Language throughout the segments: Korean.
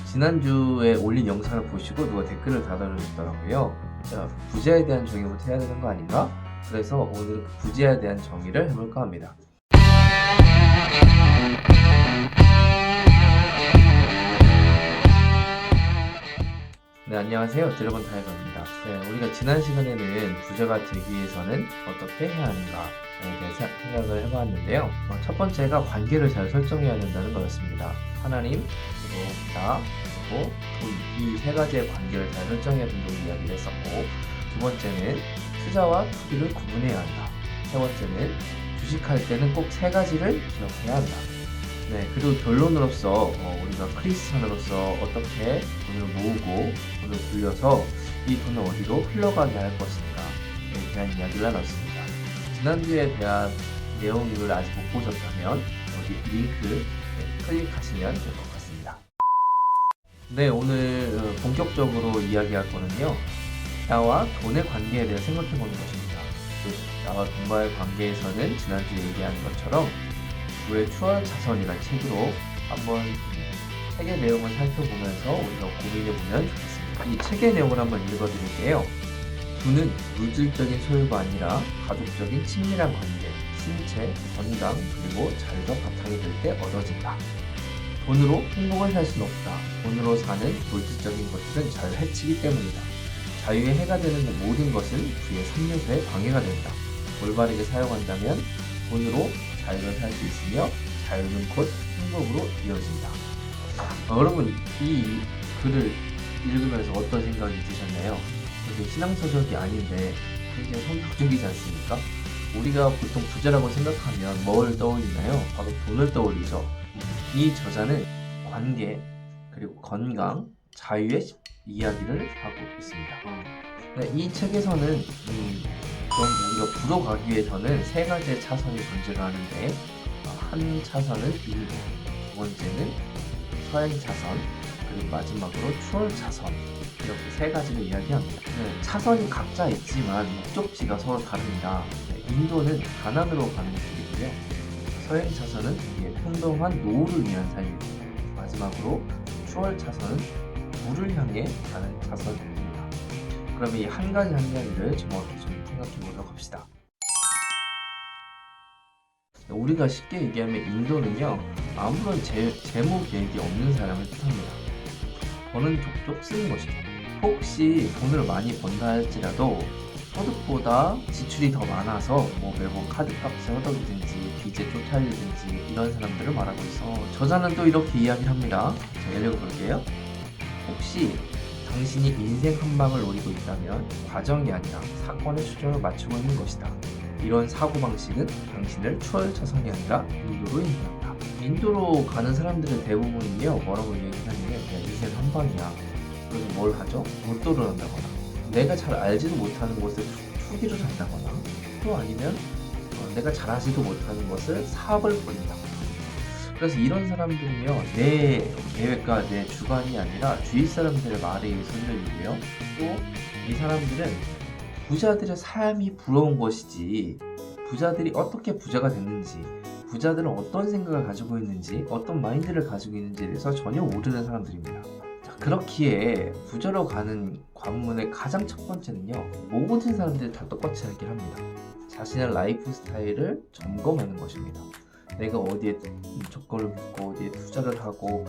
지난주에 올린 영상을 보시고 누가 댓글을 달아주셨더라고요. 자, 부자에 대한 정의부터 해야 되는 거 아닌가? 그래서 오늘은 그 부자에 대한 정의를 해볼까 합니다. 네, 안녕하세요. 드래곤 타이거입니다. 네, 우리가 지난 시간에는 부자가 되기 위해서는 어떻게 해야 하는가에 대해서 생각을 해봤는데요. 첫 번째가 관계를 잘 설정해야 된다는 거였습니다. 하나님, 그리고 나, 그리고 돈, 이 세 가지의 관계를 잘 설정해야 된다고 이야기를 했었고, 두 번째는 투자와 투기를 구분해야 한다. 세 번째는 주식할 때는 꼭 세 가지를 기억해야 한다. 네, 그리고 결론으로서 우리가 크리스찬으로서 어떻게 돈을 모으고 돈을 굴려서 이 돈을 어디로 흘러가게 할 것인가에 대한 이야기를 나눴습니다. 지난주에 대한 내용을 아직 못 보셨다면 여기 링크 클릭하시면 될 것 같습니다. 네, 오늘 본격적으로 이야기할 거는요, 나와 돈의 관계에 대해 생각해 보는 것입니다. 나와 돈과의 관계에서는 지난주에 얘기한 것처럼 우리의 추월 자선이라는 책으로 한번 책의 내용을 살펴보면서 우리가 고민해보면 좋겠습니다. 이 책의 내용을 한번 읽어드릴게요. 돈은 물질적인 소유가 아니라 가족적인 친밀한 관계, 신체, 건강, 그리고 자유가 바탕이 될 때 얻어진다. 돈으로 행복을 살 수는 없다. 돈으로 사는 물질적인 것들은 자유를 해치기 때문이다. 자유에 해가 되는 모든 것은 그의 3요소에 방해가 된다. 올바르게 사용한다면 돈으로 자유를 살 수 있으며 자유는 곧 행복으로 이어진다. 여러분, 이 글을 읽으면서 어떤 생각이 드셨나요? 이게 신앙서적이 아닌데 굉장히 성격적이지 않습니까? 우리가 보통 부자라고 생각하면 뭘 떠올리나요? 바로 돈을 떠올리죠. 이 저자는 관계, 그리고 건강, 자유의 이야기를 하고 있습니다. 네, 이 책에서는 그럼 우리가 부로 가기 위해서는 세 가지의 차선이 존재를 하는데, 한 차선은 인도, 두 번째는 서행 차선, 그리고 마지막으로 추월 차선, 이렇게 세 가지를 이야기합니다. 네, 차선이 각자 있지만 목적지가 서로 다릅니다. 네, 인도는 가난으로 가는 길이고요, 서행 차선은 평등한 노후를 위한 삶이고, 마지막으로 추월 차선은 부를 향해 가는 차선입니다. 그러면 이 한 가지 한 가지를 정확히 좀 생각해 보도록 합시다. 우리가 쉽게 얘기하면 인도는요, 아무런 재무 계획이 없는 사람을 뜻합니다. 버는 족족 쓰는 것이죠. 혹시 돈을 많이 번다 할지라도 소득보다 지출이 더 많아서 매번 카드값을 허덕이든지 빚에 쫓아리든지 이런 사람들을 말하고 있어. 저자는 또 이렇게 이야기를 합니다. 자, 읽어볼게요. 혹시 당신이 인생 한 방을 노리고 있다면 과정이 아니라 사건의 초점을 맞추고 있는 것이다. 이런 사고방식은 당신을 추월 차선이 아니라 인도로 인도한다. 인도로 가는 사람들의 대부분은요, 뭐라고 얘기하냐면 그냥 인생 한 방이야. 그래서 뭘 하죠? 로또를 한다거나, 내가 잘 알지도 못하는 곳에 투기를 한다거나, 또 아니면 내가 잘 하지도 못하는 것을 사업을 벌인다거나. 그래서 이런 사람들은요, 내 계획과 내 주관이 아니라 주위 사람들의 말에 의해서 흔들리고요. 또 이 사람들은 부자들의 삶이 부러운 것이지, 부자들이 어떻게 부자가 됐는지, 부자들은 어떤 생각을 가지고 있는지, 어떤 마인드를 가지고 있는지에 대해서 전혀 모르는 사람들입니다. 자, 그렇기에 부자로 가는 관문의 가장 첫 번째는요, 모든 사람들이 다 똑같이 살기를 합니다. 자신의 라이프 스타일을 점검하는 것입니다. 내가 어디에 조건을 묻고 어디에 투자를 하고,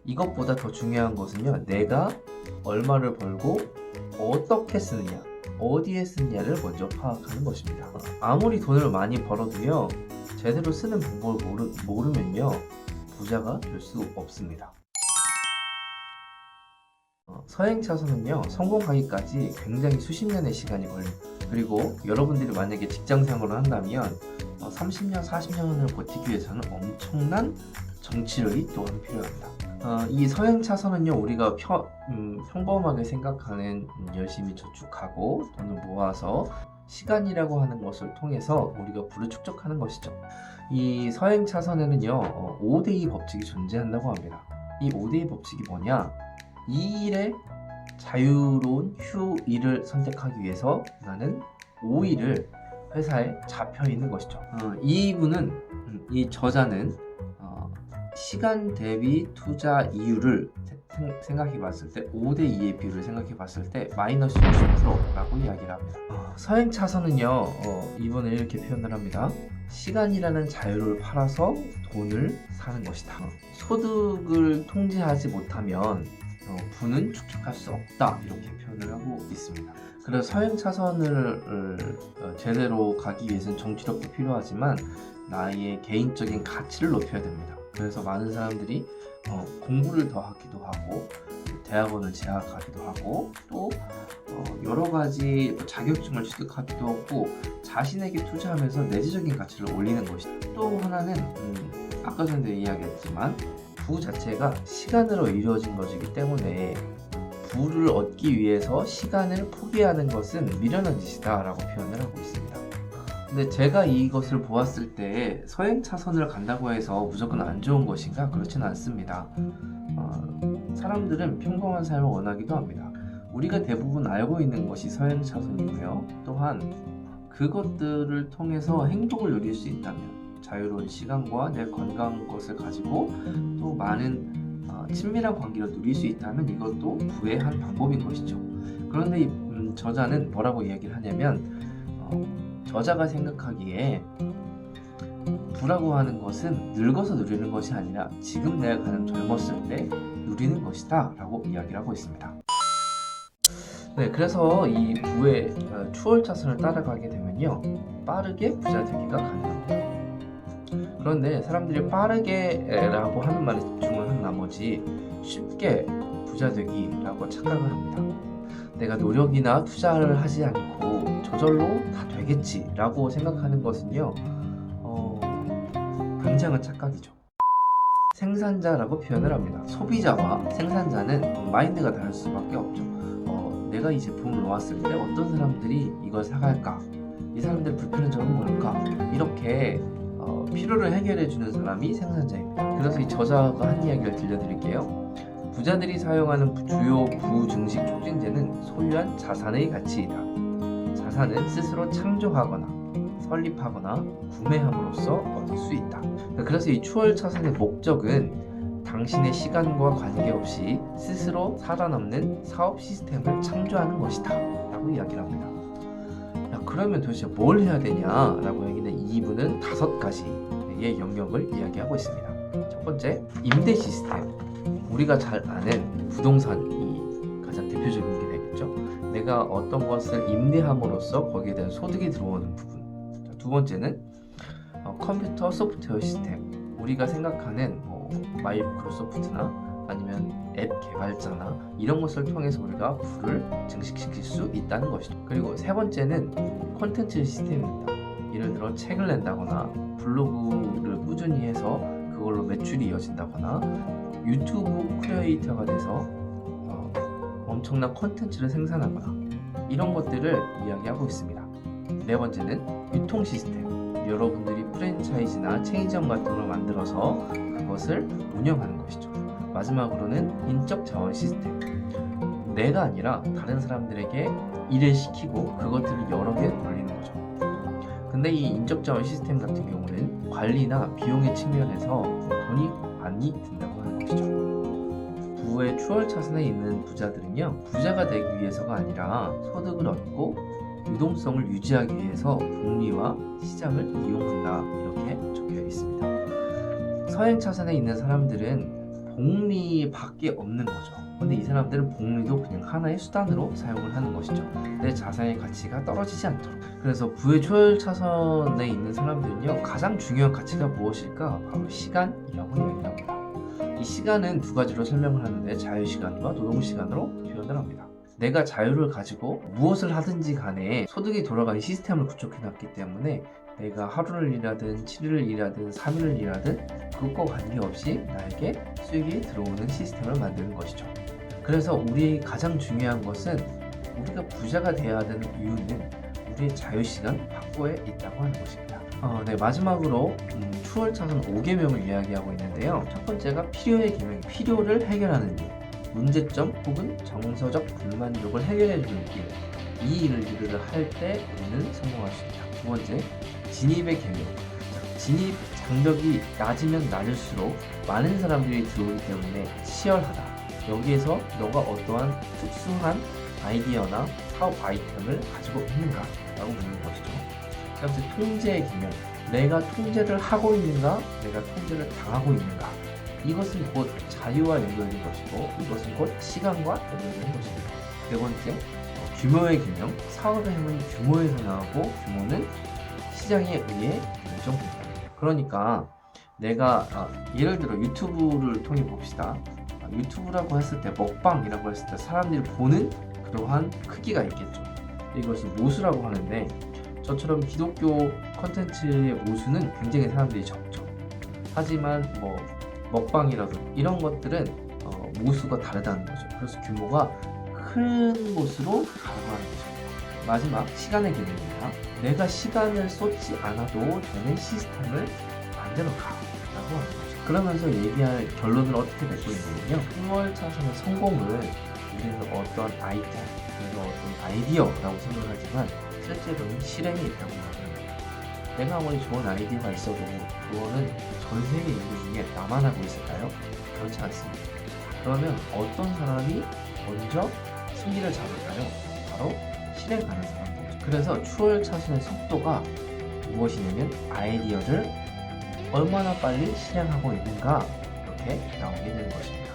이것보다 더 중요한 것은요, 내가 얼마를 벌고 어떻게 쓰느냐, 어디에 쓰느냐를 먼저 파악하는 것입니다. 아무리 돈을 많이 벌어도요, 제대로 쓰는 방법을 모르면요, 부자가 될 수 없습니다. 서행 차선은요, 성공하기까지 굉장히 수십 년의 시간이 걸립니다. 그리고 여러분들이 만약에 직장 생활을 한다면 30년, 40년을 버티기 위해서는 엄청난 정치력이 또한 필요합니다. 이 서행 차선은요, 우리가 평범하게 생각하는 열심히 저축하고 돈을 모아서 시간이라고 하는 것을 통해서 우리가 부를 축적하는 것이죠. 이 서행 차선에는요, 5대2 법칙이 존재한다고 합니다. 이 5대2 법칙이 뭐냐? 이 일에 자유로운 휴일을 선택하기 위해서 나는 5일을 회사에 잡혀 있는 것이죠. 이 저자는 시간 대비 투자 이율을 생각해 봤을 때 5대2의 비율을 생각해 봤을 때 마이너스 60%라고 이야기를 합니다. 서행 차선은요, 이분은 이렇게 표현을 합니다. 시간이라는 자유를 팔아서 돈을 사는 것이다. 소득을 통제하지 못하면 부는 축적할 수 없다, 이렇게 표현을 하고 있습니다. 그래서 서행 차선을 제대로 가기 위해서는 정치력도 필요하지만 나의 개인적인 가치를 높여야 됩니다. 그래서 많은 사람들이 공부를 더 하기도 하고 대학원을 재학하기도 하고 또 여러 가지 자격증을 취득하기도 하고 자신에게 투자하면서 내재적인 가치를 올리는 것이다. 또 하나는 아까 전에 이야기했지만 부 자체가 시간으로 이루어진 것이기 때문에 부를 얻기 위해서 시간을 포기하는 것은 미련한 짓이다 라고 표현을 하고 있습니다. 근데 제가 이것을 보았을 때 서행 차선을 간다고 해서 무조건 안 좋은 것인가? 그렇지는 않습니다. 사람들은 평범한 삶을 원하기도 합니다. 우리가 대부분 알고 있는 것이 서행 차선이고요. 또한 그것들을 통해서 행복을 누릴 수 있다면 자유로운 시간과 내 건강한 것을 가지고 또 많은 친밀한 관계를 누릴 수 있다면 이것도 부의 한 방법인 것이죠. 그런데 이 저자는 뭐라고 이야기를 하냐면 저자가 생각하기에 부라고 하는 것은 늙어서 누리는 것이 아니라 지금 내가 가장 젊었을 때 누리는 것이다 라고 이야기를 하고 있습니다. 네, 그래서 이 부의 추월 차선을 따라가게 되면요, 빠르게 부자 되기가 가능합니다. 그런데 사람들이 빠르게 라고 하는 말에 집중을 한 나머지 쉽게 부자 되기라고 착각을 합니다. 내가 노력이나 투자를 하지 않고 저절로 다 되겠지 라고 생각하는 것은요, 굉장한 착각이죠. 생산자라고 표현을 합니다. 소비자와 생산자는 마인드가 다를 수밖에 없죠. 내가 이 제품을 놓았을 때 어떤 사람들이 이걸 사갈까? 이 사람들의 불편한 점은 뭘까? 이렇게 필요를 해결해 주는 사람이 생산자입니다. 그래서 이 저자가 한 이야기를 들려드릴게요. 부자들이 사용하는 주요 부증식 촉진제는 소유한 자산의 가치이다. 자산은 스스로 창조하거나 설립하거나 구매함으로써 얻을 수 있다. 그래서 이 추월 차선의 목적은 당신의 시간과 관계없이 스스로 살아남는 사업 시스템을 창조하는 것이다 라고 이야기를 합니다. 그러면 도대체 뭘 해야 되냐 라고 얘기는 이분은 5가지의 영역을 이야기하고 있습니다. 첫 번째, 임대 시스템. 우리가 잘 아는 부동산이 가장 대표적인 게 되겠죠. 내가 어떤 것을 임대함으로써 거기에 대한 소득이 들어오는 부분. 두 번째는 컴퓨터 소프트웨어 시스템. 우리가 생각하는 마이크로소프트나 아니면 앱 개발자나 이런 것을 통해서 우리가 부를 증식시킬 수 있다는 것이죠. 그리고 세 번째는 콘텐츠 시스템입니다. 예를 들어 책을 낸다거나 블로그를 꾸준히 해서 그걸로 매출이 이어진다거나 유튜브 크리에이터가 돼서 엄청난 콘텐츠를 생산하거나 이런 것들을 이야기하고 있습니다. 네 번째는 유통 시스템. 여러분들이 프랜차이즈나 체인점 같은 걸 만들어서 그것을 운영하는 것이죠. 마지막으로는 인적 자원 시스템. 내가 아니라 다른 사람들에게 일을 시키고 그것들을 여러 개 돌리는 거죠. 근데 이 인적 자원 시스템 같은 경우는 관리나 비용의 측면에서 돈이 많이 든다고 하는 것이죠. 부의 추월 차선에 있는 부자들은요, 부자가 되기 위해서가 아니라 소득을 얻고 유동성을 유지하기 위해서 복리와 시장을 이용한다, 이렇게 적혀 있습니다. 서행 차선에 있는 사람들은 복리밖에 없는 거죠. 근데 이 사람들은 복리도 그냥 하나의 수단으로 사용을 하는 것이죠. 내 자산의 가치가 떨어지지 않도록. 그래서 부의 추월 차선에 있는 사람들은요, 가장 중요한 가치가 무엇일까? 바로 시간이라고 이야기합니다. 이 시간은 두 가지로 설명을 하는데 자유시간과 노동시간으로 표현을 합니다. 내가 자유를 가지고 무엇을 하든지 간에 소득이 돌아가는 시스템을 구축해놨기 때문에 내가 하루를 일하든 7일을 일하든 3일을 일하든 그것과 관계없이 나에게 수익이 들어오는 시스템을 만드는 것이죠. 그래서 우리 가장 중요한 것은 우리가 부자가 되어야 되는 이유는 우리의 자유시간 확보에 있다고 하는 것입니다. 네, 마지막으로 추월 차선 5계명을 이야기하고 있는데요. 첫 번째가 필요의 계명, 필요를 해결하는 일, 문제점 혹은 정서적 불만족을 해결해주는 일, 이 일을 할 때 우리는 성공할 수 있다. 두 번째, 진입의 계명. 진입 장벽이 낮으면 낮을수록 많은 사람들이 들어오기 때문에 치열하다. 여기에서 너가 어떠한 특수한 아이디어나 사업 아이템을 가지고 있는가? 라고 묻는 것이죠. 첫 번째, 통제의 기능. 내가 통제를 하고 있는가? 내가 통제를 당하고 있는가? 이것은 곧 자유와 연결된 것이고, 이것은 곧 시간과 연결된 것입니다. 네 번째, 규모의 기능. 사업의 힘은 규모에서 나오고, 규모는 시장에 의해 결정된다. 그러니까 내가 예를 들어 유튜브를 통해 봅시다. 유튜브라고 했을 때, 먹방이라고 했을 때 사람들이 보는 그러한 크기가 있겠죠. 이것을 모수라고 하는데, 저처럼 기독교 컨텐츠의 모수는 굉장히 사람들이 적죠. 하지만 뭐 먹방이라도 이런 것들은 모수가 다르다는 거죠. 그래서 규모가 큰 곳으로 가고 하는 거죠. 마지막, 시간의 개념입니다. 내가 시간을 쏟지 않아도 되는 시스템을 만들어 가라고 하는 거죠. 그러면서 얘기할 결론을 어떻게 맺고 있냐면요, 3월 차선의 성공을 우리는 어떤 아이템, 그래서 어떤 아이디어라고 생각하지만 실제로는 실행에 있다고 말합니다. 내가 아무리 좋은 아이디어가 있어도 그거는 전 세계 인구 중에 나만 하고 있을까요? 그렇지 않습니다. 그러면 어떤 사람이 먼저 승기를 잡을까요? 바로 실행하는 사람들이죠. 그래서 추월 차순의 속도가 무엇이냐면 아이디어를 얼마나 빨리 실행하고 있는가, 이렇게 나오게 되는 것입니다.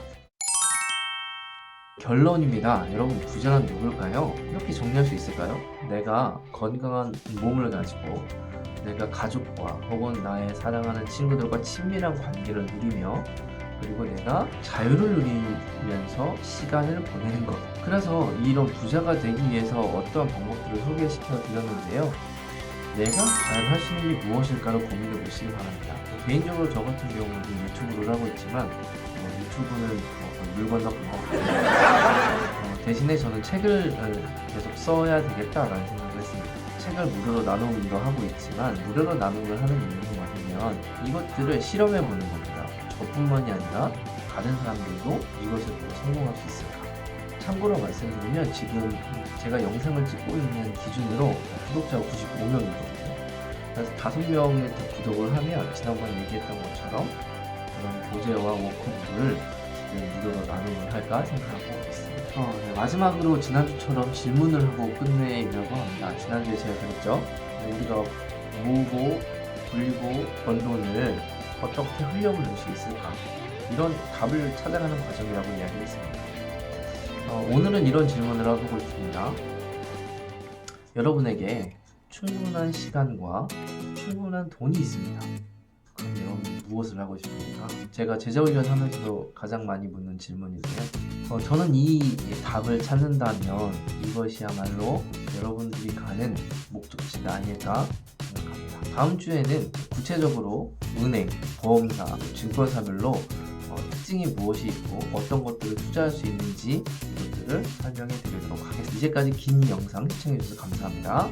결론입니다. 여러분, 부자란 누굴까요? 이렇게 정리할 수 있을까요? 내가 건강한 몸을 가지고 내가 가족과 혹은 나의 사랑하는 친구들과 친밀한 관계를 누리며, 그리고 내가 자유를 누리면서 시간을 보내는 것. 그래서 이런 부자가 되기 위해서 어떠한 방법들을 소개시켜 드렸는데요, 내가 과연 할 수 있는 게 무엇일까를 고민해 보시기 바랍니다. 개인적으로 저 같은 경우는 유튜브를 하고 있지만 유튜브는 물 건너 거 대신에 저는 책을 계속 써야 되겠다라는 생각을 했습니다. 책을 무료로 나누기도 하고 있지만, 무료로 나눔을 하는 이유는 뭐냐면 이것들을 실험해 보는 겁니다. 저뿐만이 아니라 다른 사람들도 이것을 보고 성공할 수 있을까. 참고로 말씀드리면 지금 제가 영상을 찍고 있는 기준으로 구독자가 95명이거든요. 그래서 5명의 구독을 하면 지난번에 얘기했던 것처럼 그런 교재와 워크북을 지금 무료로 나눔을 할까 생각하고 있습니다. 네, 마지막으로 지난주처럼 질문을 하고 끝내려고 합니다. 지난주에 제가 그랬죠. 우리가 모으고 불리고 번 돈을 어떻게 흘려보낼 수 있을까? 이런 답을 찾아가는 과정이라고 이야기했습니다. 오늘은 이런 질문을 해보고 있습니다. 여러분에게 충분한 시간과 충분한 돈이 있습니다. 그럼 여러분 무엇을 하고 싶습니까? 제가 제자훈련 하면서도 가장 많이 묻는 질문인데요. 저는 이 답을 찾는다면 이것이야말로 여러분들이 가는 목적지가 아닐까 생각합니다. 다음 주에는 구체적으로 은행, 보험사, 증권사별로 특징이 무엇이 있고 어떤 것들을 투자할 수 있는지 이것들을 설명해 드리도록 하겠습니다. 이제까지 긴 영상 시청해 주셔서 감사합니다.